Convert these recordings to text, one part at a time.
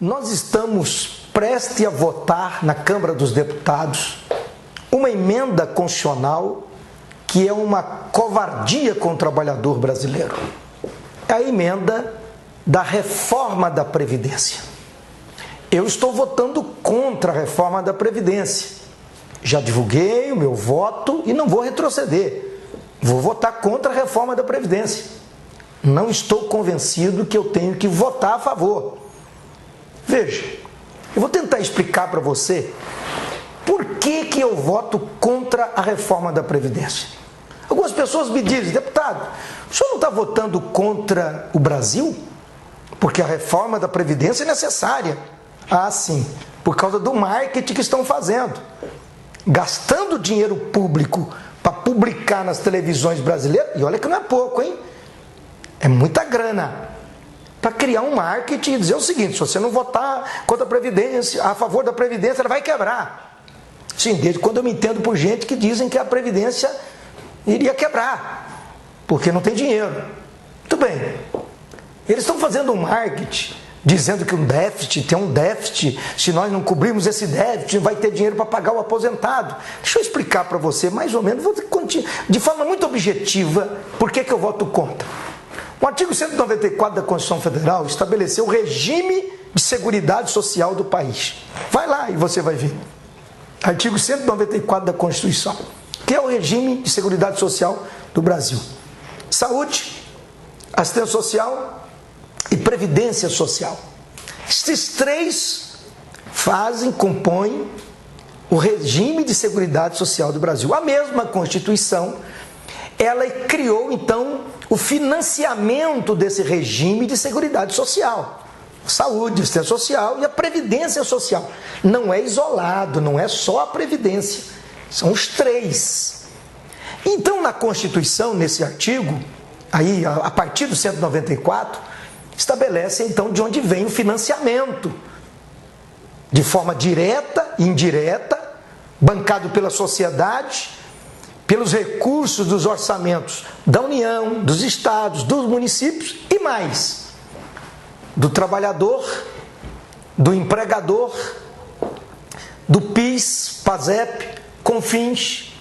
Nós estamos prestes a votar na Câmara dos Deputados uma emenda constitucional que é uma covardia com o trabalhador brasileiro. É a emenda da reforma da Previdência. Eu estou votando contra a reforma da Previdência. Já divulguei o meu voto e não vou retroceder. Vou votar contra a reforma da Previdência. Não estou convencido que eu tenho que votar a favor. Veja, eu vou tentar explicar para você por que eu voto contra a reforma da Previdência. Algumas pessoas me dizem, deputado, o senhor não está votando contra o Brasil? Porque a reforma da Previdência é necessária. Ah, sim, por causa do marketing que estão fazendo. Gastando dinheiro público para publicar nas televisões brasileiras, e olha que não é pouco, hein? É muita grana. Para criar um marketing e dizer o seguinte, se você não votar contra a Previdência, a favor da Previdência, ela vai quebrar. Sim, desde quando eu me entendo por gente que dizem que a Previdência iria quebrar, porque não tem dinheiro. Muito bem. Eles estão fazendo um marketing, dizendo que tem um déficit, se nós não cobrirmos esse déficit, vai ter dinheiro para pagar o aposentado. Deixa eu explicar para você, mais ou menos, de forma muito objetiva, por que eu voto contra. O artigo 194 da Constituição Federal estabeleceu o regime de seguridade social do país. Vai lá e você vai ver. Artigo 194 da Constituição, que é o regime de seguridade social do Brasil. Saúde, assistência social e previdência social. Esses três compõem o regime de seguridade social do Brasil. A mesma Constituição, ela criou, então, o financiamento desse regime de seguridade social. Saúde, assistência social e a previdência social. Não é isolado, não é só a previdência. São os três. Então, na Constituição, nesse artigo, aí, a partir do 194, estabelece, então, de onde vem o financiamento. De forma direta e indireta, bancado pela sociedade, pelos recursos dos orçamentos da União, dos estados, dos municípios e mais, do trabalhador, do empregador, do PIS, PASEP, CONFINS,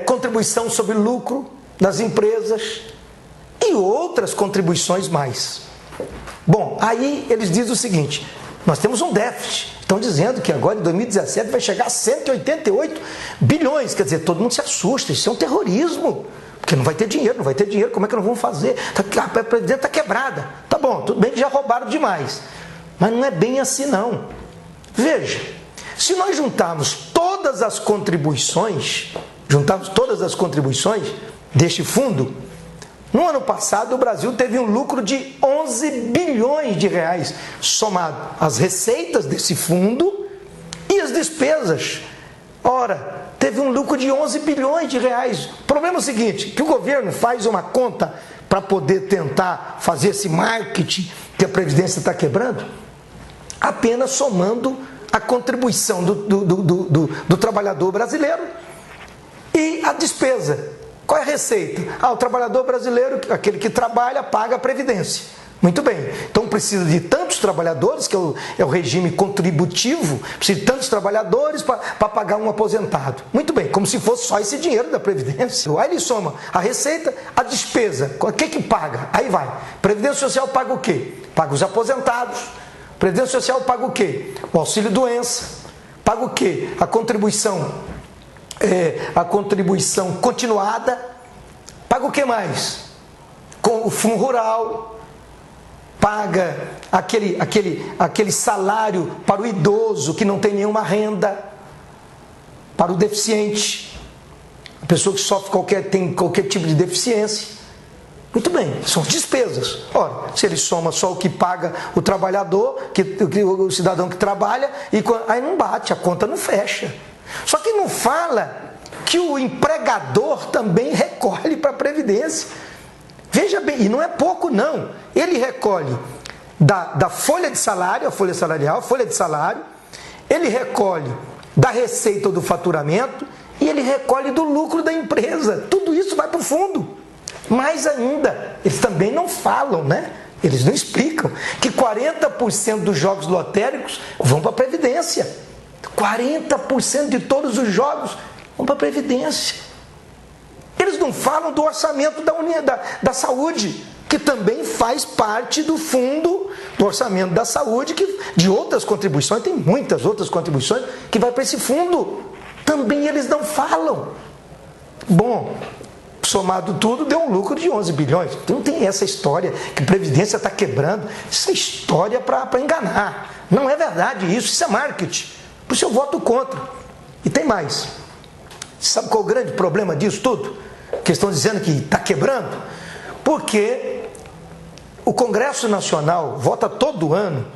contribuição sobre lucro das empresas e outras contribuições mais. Bom, aí eles dizem o seguinte, nós temos um déficit. Estão dizendo que agora em 2017 vai chegar a 188 bilhões. Quer dizer, todo mundo se assusta, isso é um terrorismo. Porque não vai ter dinheiro, como é que nós vamos fazer? A Previdência está quebrada. Tá bom, tudo bem que já roubaram demais. Mas não é bem assim não. Veja, se nós juntarmos todas as contribuições deste fundo, no ano passado o Brasil teve um lucro de 11 bilhões de reais, somado às receitas desse fundo e as despesas. Ora, teve um lucro de 11 bilhões de reais. O problema é o seguinte, que o governo faz uma conta para poder tentar fazer esse marketing que a Previdência está quebrando, apenas somando a contribuição do trabalhador brasileiro e a despesa. Qual é a receita? O trabalhador brasileiro, aquele que trabalha, paga a Previdência. Muito bem. Então precisa de tantos trabalhadores, que é o regime contributivo, precisa de tantos trabalhadores para pagar um aposentado. Muito bem, como se fosse só esse dinheiro da Previdência. Aí ele soma a receita, a despesa. O que paga? Aí vai. Previdência Social paga o quê? Paga os aposentados. Previdência Social paga o quê? O auxílio-doença. Paga o quê? A contribuição continuada. Paga o que mais? Com o Fundo Rural. Paga aquele salário para o idoso que não tem nenhuma renda, para o deficiente, a pessoa que tem qualquer tipo de deficiência. Muito bem, são despesas. Ora, se ele soma só o que paga o trabalhador, o cidadão que trabalha, aí não bate, a conta não fecha. Só que não fala que o empregador também recolhe para a Previdência. Veja bem, e não é pouco não, ele recolhe da folha de salário, a folha salarial, a folha de salário, ele recolhe da receita ou do faturamento e ele recolhe do lucro da empresa. Tudo isso vai para o fundo. Mais ainda, eles também não falam, né? Eles não explicam que 40% dos jogos lotéricos vão para a Previdência. 40% de todos os jogos vão para a Previdência. Eles não falam do orçamento da saúde, que também faz parte do fundo do orçamento da saúde, de outras contribuições, tem muitas outras contribuições que vai para esse fundo. Também eles não falam. Bom, somado tudo, deu um lucro de 11 bilhões. Então não tem essa história que a Previdência está quebrando. Isso é história para enganar. Não é verdade isso é marketing. Por isso eu voto contra. E tem mais. Sabe qual é o grande problema disso tudo? Que estão dizendo que está quebrando? Porque o Congresso Nacional vota todo ano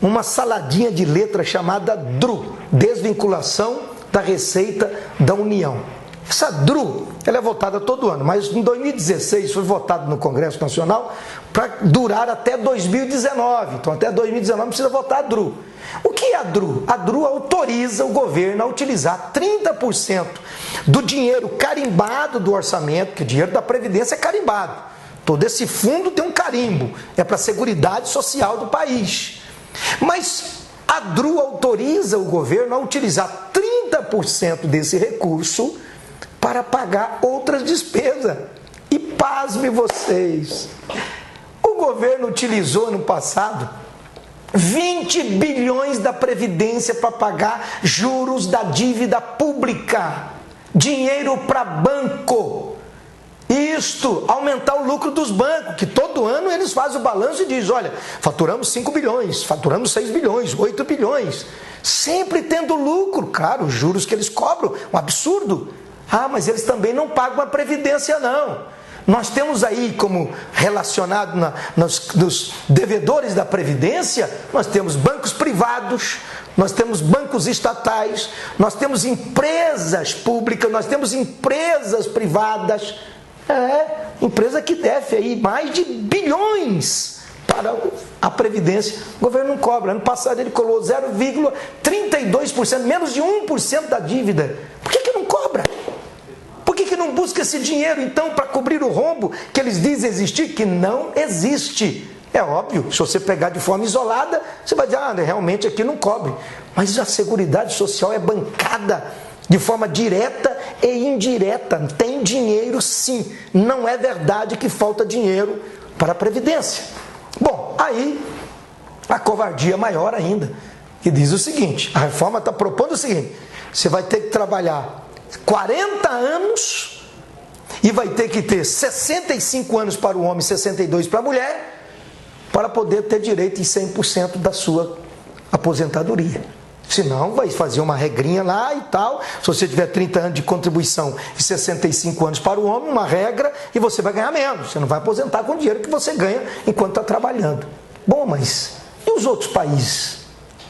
uma saladinha de letras chamada DRU, Desvinculação da Receita da União. Essa DRU, ela é votada todo ano, mas em 2016 foi votado no Congresso Nacional para durar até 2019. Então até 2019 precisa votar a DRU. O que é a DRU? A DRU autoriza o governo a utilizar 30% do dinheiro carimbado do orçamento, que o dinheiro da Previdência é carimbado. Todo esse fundo tem um carimbo, é para a Seguridade Social do país. Mas a DRU autoriza o governo a utilizar 30% desse recurso para pagar outras despesas. E pasme vocês, o governo utilizou no passado 20 bilhões da Previdência para pagar juros da dívida pública, dinheiro para banco. Isto, aumentar o lucro dos bancos, que todo ano eles fazem o balanço e dizem, olha, faturamos 5 bilhões, faturamos 6 bilhões, 8 bilhões, sempre tendo lucro, claro, os juros que eles cobram, um absurdo. Ah, mas eles também não pagam a Previdência não. Nós temos aí como relacionado nos devedores da Previdência, nós temos bancos privados, nós temos bancos estatais, nós temos empresas públicas, nós temos empresas privadas, empresa que deve aí mais de bilhões para a Previdência. O governo não cobra. Ano passado ele colou 0,32%, menos de 1% da dívida. Por que não cobra? Por que não busca esse dinheiro, então, para cobrir o rombo que eles dizem existir, que não existe? É óbvio, se você pegar de forma isolada, você vai dizer, realmente aqui não cobre. Mas a Seguridade Social é bancada de forma direta e indireta. Tem dinheiro sim. Não é verdade que falta dinheiro para a Previdência. Bom, aí a covardia maior ainda, que diz o seguinte, a reforma está propondo o seguinte, você vai ter que trabalhar 40 anos e vai ter que ter 65 anos para o homem e 62 para a mulher para poder ter direito em 100% da sua aposentadoria. Senão vai fazer uma regrinha lá e tal, se você tiver 30 anos de contribuição e 65 anos para o homem, uma regra, e você vai ganhar menos, você não vai aposentar com o dinheiro que você ganha enquanto está trabalhando. Bom, mas e os outros países?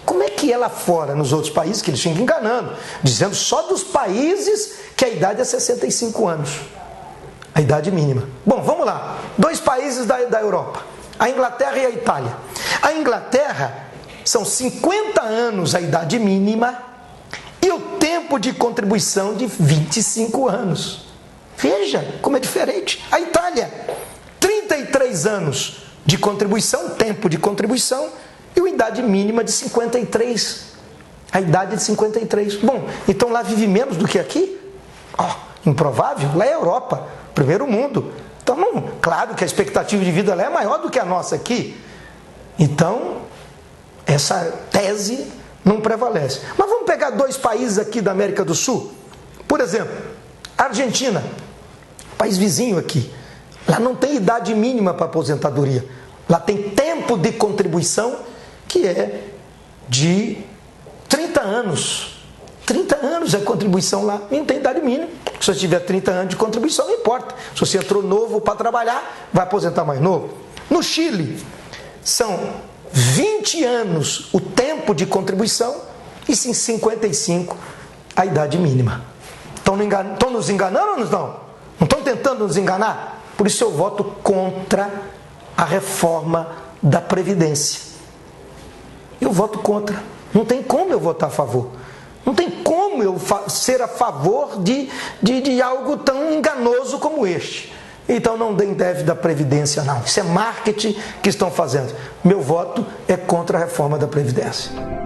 Como é que é lá fora, nos outros países, que eles ficam enganando, dizendo só dos países que a idade é 65 anos, a idade mínima. Bom, vamos lá, 2 países da Europa, a Inglaterra e a Itália. A Inglaterra são 50 anos a idade mínima e o tempo de contribuição de 25 anos. Veja como é diferente. A Itália, 33 anos de contribuição, tempo de contribuição, e a idade mínima de 53. A idade de 53. Bom, então lá vive menos do que aqui? Improvável. Lá é a Europa, primeiro mundo. Então, claro que a expectativa de vida lá é maior do que a nossa aqui. Então, essa tese não prevalece. Mas vamos pegar 2 países aqui da América do Sul. Por exemplo, a Argentina, país vizinho aqui. Lá não tem idade mínima para aposentadoria. Lá tem tempo de contribuição que é de 30 anos. 30 anos é contribuição lá, e não tem idade mínima. Se você tiver 30 anos de contribuição, não importa. Se você entrou novo para trabalhar, vai aposentar mais novo. No Chile, são 20 anos o tempo de contribuição e sim 55 a idade mínima. Estão nos enganando ou não estão? Não estão tentando nos enganar? Por isso eu voto contra a reforma da Previdência. Eu voto contra. Não tem como eu votar a favor. Não tem como eu ser a favor de algo tão enganoso como este. Então não deem déficit da Previdência, não. Isso é marketing que estão fazendo. Meu voto é contra a reforma da Previdência.